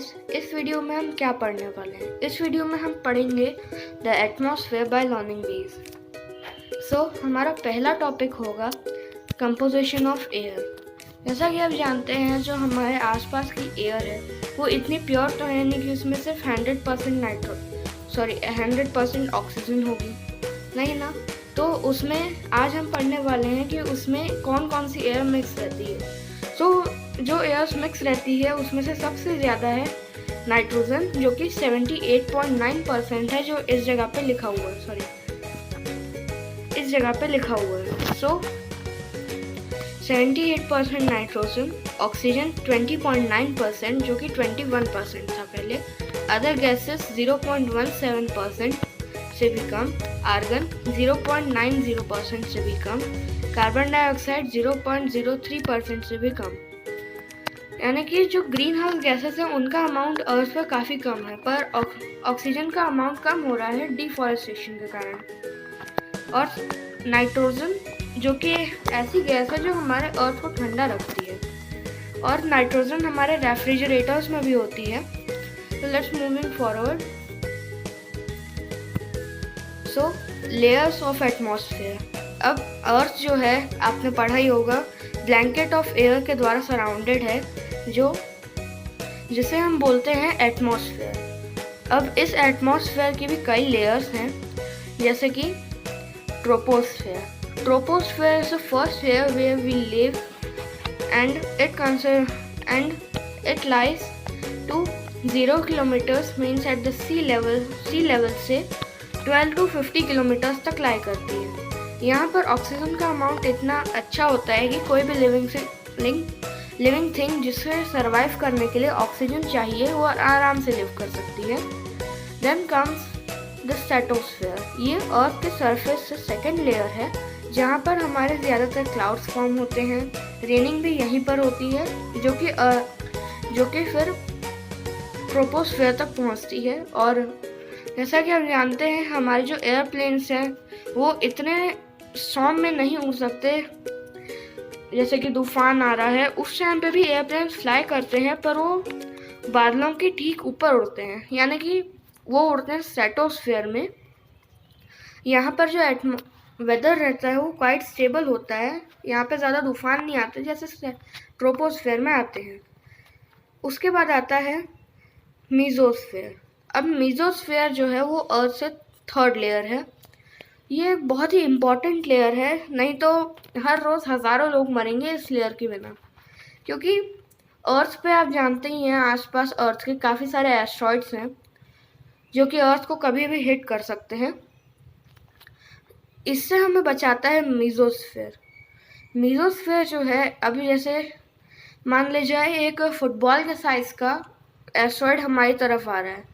Guys, इस video में हम क्या पढ़ने वाले हैं? इस वीडियो में हम पढ़ेंगे द एटमॉस्फेयर बाय लर्निंग बीज। हमारा पहला टॉपिक होगा कंपोजिशन ऑफ एयर। जैसा कि आप जानते हैं, जो हमारे आसपास की एयर है वो इतनी प्योर तो है नहीं कि उसमें सिर्फ 100% ऑक्सीजन होगी, नहीं ना। तो उसमें आज हम पढ़ने वाले हैं कि उसमें कौन कौन सी एयर मिक्स रहती है। जो एयर्स मिक्स रहती है उसमें से सबसे ज़्यादा है नाइट्रोजन, जो कि 78.9% है, जो इस जगह पे लिखा हुआ है। इस जगह पे लिखा हुआ है। 78% नाइट्रोजन, ऑक्सीजन 20.9%, जो कि 21% था पहले। अदर गैसेस 0.17% से भी कम, आर्गन 0.90% से भी कम, कार्बन डाइऑक्साइड 0.03% से भी कम। यानी कि जो ग्रीन हाउस गैसेस हैं उनका अमाउंट अर्थ पर काफ़ी कम है, पर ऑक्सीजन का अमाउंट कम हो रहा है डिफॉरेस्टेशन के कारण। और नाइट्रोजन, जो कि ऐसी गैस है जो हमारे अर्थ को ठंडा रखती है, और नाइट्रोजन हमारे रेफ्रिजरेटर्स में भी होती है। तो let's moving forward. Layers of atmosphere. अब अर्थ जो है, आपने पढ़ा ही होगा, ब्लैंकेट ऑफ एयर के द्वारा सराउंडेड है, जिसे हम बोलते हैं एटमॉस्फेयर। अब इस एटमॉस्फेयर की भी कई लेयर्स हैं, जैसे कि troposphere. Troposphere is the first layer where we live and it lies to 0 kilometres, means at the sea level से 12 to 50 किलोमीटर्स तक लाई करती है। यहाँ पर ऑक्सीजन का अमाउंट इतना अच्छा होता है कि कोई भी लिविंग थिंग जिससे सरवाइव करने के लिए ऑक्सीजन चाहिए वो आराम से लिव कर सकती है। Then comes the stratosphere. ये अर्थ के सरफेस से सेकेंड लेयर है, जहाँ पर हमारे ज़्यादातर क्लाउड्स फॉर्म होते हैं। रेनिंग भी यहीं पर होती है, जो कि फिर ट्रोपोस्फेयर तक पहुँचती है। और जैसा कि आप जानते हैं, हमारे जो एयरप्लेन्स हैं वो इतने स्टॉर्म में नहीं उड़ सकते। जैसे कि तूफान आ रहा है, उस टाइम पे भी एयरप्लेन्स फ्लाई करते हैं, पर वो बादलों के ठीक ऊपर उड़ते हैं, यानी कि वो उड़ते हैं स्ट्रेटोस्फेयर में। यहाँ पर जो वेदर रहता है वो क्वाइट स्टेबल होता है। यहाँ पे ज़्यादा तूफान नहीं आते जैसे ट्रोपोस्फेयर में आते हैं। उसके बाद आता है मीजोस्फेयर। अब मीजोस्फेयर जो है वो अर्थ से थर्ड लेयर है। ये बहुत ही इम्पॉर्टेंट लेयर है, नहीं तो हर रोज़ हज़ारों लोग मरेंगे इस लेयर के बिना। क्योंकि अर्थ पे आप जानते ही हैं, आसपास अर्थ के काफ़ी सारे एस्ट्रॉइड्स हैं जो कि अर्थ को कभी भी हिट कर सकते हैं। इससे हमें बचाता है मीजोस्फेयर। मीजोस्फेयर जो है, अभी जैसे मान लीजिए एक फुटबॉल के साइज़ का एस्ट्रॉइड हमारी तरफ आ रहा है।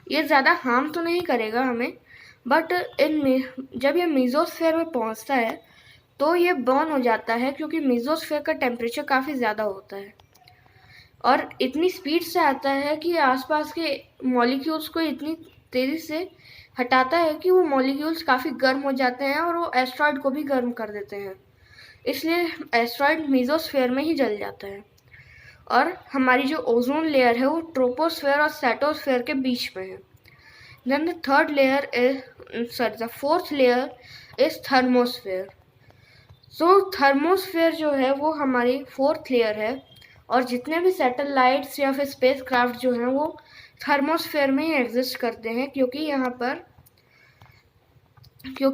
ये ज़्यादा हार्म तो नहीं करेगा हमें, बट जब ये मीजोस्फेयर में पहुंचता है तो ये बर्न हो जाता है, क्योंकि मीजोस्फेयर का टेम्परेचर काफ़ी ज़्यादा होता है और इतनी स्पीड से आता है कि आसपास के मॉलिक्यूल्स को इतनी तेज़ी से हटाता है कि वो मॉलिक्यूल्स काफ़ी गर्म हो जाते हैं और वो एस्ट्रॉइड को भी गर्म कर देते हैं। इसलिए एस्ट्रॉइड मीजोस्फेयर में ही जल जाता है। और हमारी जो ओजोन लेयर है वो ट्रोपोस्फेयर और स्ट्रेटोस्फेयर के बीच में है। Then the fourth layer is thermosphere. Thermosphere जो है वो हमारी फोर्थ लेयर है, और जितने भी सैटेलाइट्स या फिर स्पेस क्राफ्ट जो हैं वो थर्मोस्फेयर में ही एग्जिस्ट करते हैं, क्योंकि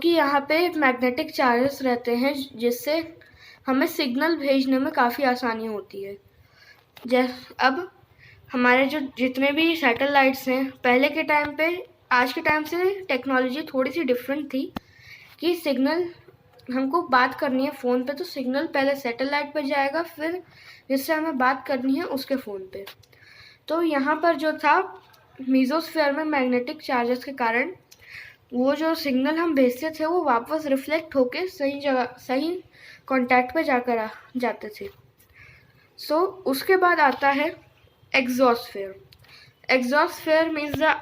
यहाँ पे मैग्नेटिक चार्जेस रहते हैं, जिससे हमें सिग्नल भेजने में काफ़ी आसानी होती है। अब हमारे जो जितने भी सैटेलाइट्स हैं, पहले के टाइम पे आज के टाइम से टेक्नोलॉजी थोड़ी सी डिफरेंट थी कि सिग्नल हमको बात करनी है फ़ोन पे, तो सिग्नल पहले सैटेलाइट पे जाएगा, फिर जिससे हमें बात करनी है उसके फ़ोन पे। तो यहाँ पर जो था मीजोस्फेयर में मैग्नेटिक चार्जेस के कारण वो जो सिग्नल हम भेजते थे वो वापस रिफ्लेक्ट होके सही कॉन्टैक्ट पे जाकर जाते थे। उसके बाद आता है exosphere. Exosphere means the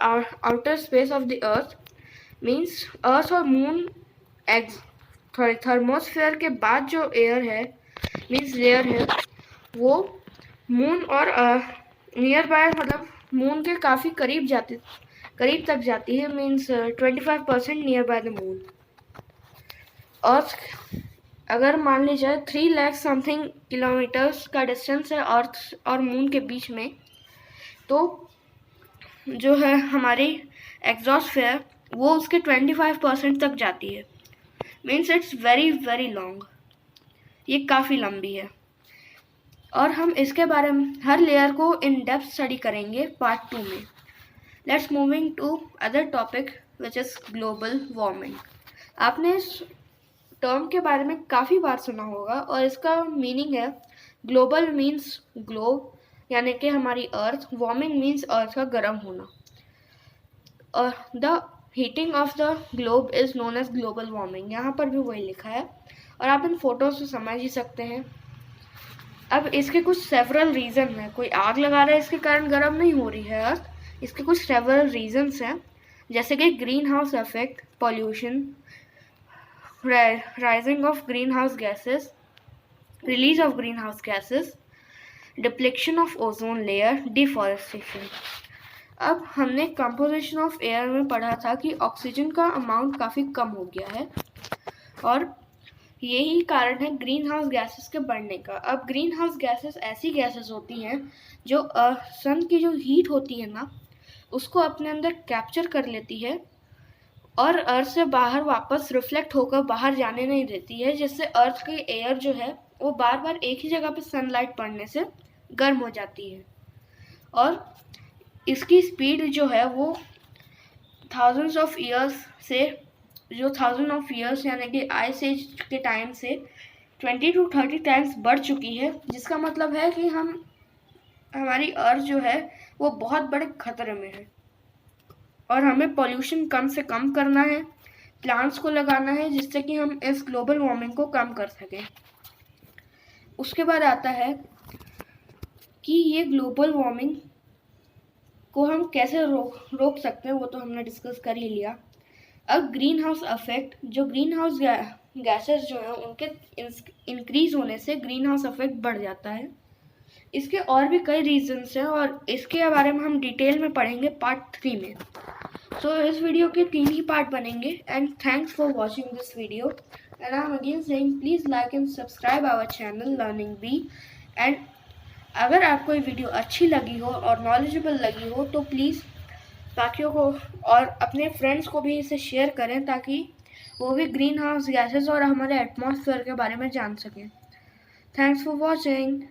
outer space of the earth, means earth और moon। थर्मोस्फेयर के बाद जो एयर है, मीन्स लेयर है, वो मून और नियर बाय, मतलब मून के काफ़ी करीब तक जाती है, means 25% near by the moon. Earth अगर मान लीजिए 3 लाख समथिंग किलोमीटर्स का डिस्टेंस है अर्थ और मून के बीच में, तो जो है हमारी एग्जॉस्फेयर वो उसके 25% तक जाती है। Means it's very very long, ये काफ़ी लंबी है। और हम इसके बारे में हर लेयर को इन डेप्थ स्टडी करेंगे पार्ट 2 में। Let's moving to other topic which is global warming. आपने इस टर्म के बारे में काफ़ी बार सुना होगा और इसका मीनिंग है ग्लोबल मीन्स ग्लोब यानी कि हमारी अर्थ, वार्मिंग मीन्स अर्थ का गर्म होना। और the heating of the globe is known as global warming, यहाँ पर भी वही लिखा है और आप इन फोटोज से समझ ही सकते हैं। अब इसके कुछ सेवरल रीज़न हैं। कोई आग लगा रहा है इसके कारण गर्म नहीं हो रही है अर्थ, इसके कुछ सेवरल रीजंस हैं, जैसे कि green house effect, pollution, rising of green house gases, release of green house gases, deflection of ozone layer, deforestation. अब हमने कंपोजिशन ऑफ एयर में पढ़ा था कि ऑक्सीजन का अमाउंट काफ़ी कम हो गया है और यही कारण है ग्रीन हाउस गैसेस के बढ़ने का। अब ग्रीन हाउस गैसेस ऐसी गैसेस होती हैं जो सन की जो हीट होती है ना, उसको अपने अंदर कैप्चर कर लेती है और अर्थ से बाहर वापस रिफ्लेक्ट होकर बाहर जाने नहीं देती है, जिससे अर्थ की एयर जो है वो बार बार एक ही जगह पे सनलाइट पड़ने से गर्म हो जाती है। और इसकी स्पीड जो है वो थाउजेंड्स ऑफ ईयर्स यानी कि आइस एज के टाइम से 20 to 30 टाइम्स बढ़ चुकी है, जिसका मतलब है कि हमारी अर्थ जो है वो बहुत बड़े खतरे में है और हमें पॉल्यूशन कम से कम करना है, प्लांट्स को लगाना है जिससे कि हम इस ग्लोबल वार्मिंग को कम कर सकें। उसके बाद आता है कि ये ग्लोबल वार्मिंग को हम कैसे रोक सकते हैं, वो तो हमने डिस्कस कर ही लिया। अब ग्रीन हाउस इफेक्ट, जो ग्रीन हाउस गैसेस जो हैं उनके इंक्रीज होने से ग्रीन हाउस इफेक्ट बढ़ जाता है। इसके और भी कई रीजंस हैं और इसके बारे में हम डिटेल में पढ़ेंगे पार्ट 3 में। सो इस वीडियो के 3 ही पार्ट बनेंगे and thanks for watching this video and I am again saying please like and subscribe our channel Learning Bee. And अगर आपको ये वीडियो अच्छी लगी हो और नॉलेजेबल लगी हो तो प्लीज़ बाकियों को और अपने फ्रेंड्स को भी इसे शेयर करें ताकि वो भी ग्रीन हाउस गैसेस और हमारे एटमॉस्फेयर के बारे में जान सकें। Thanks for watching.